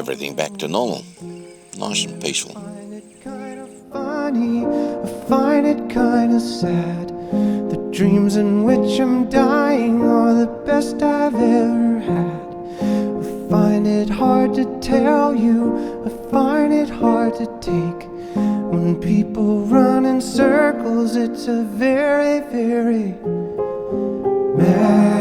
everything back to normal. Nice and peaceful. I find it kind of funny, I find it kind of sad. The dreams in which I'm dying are the best I've ever had. I find it hard to tell you, I find it hard to take. When people run in circles, it's a very, very mad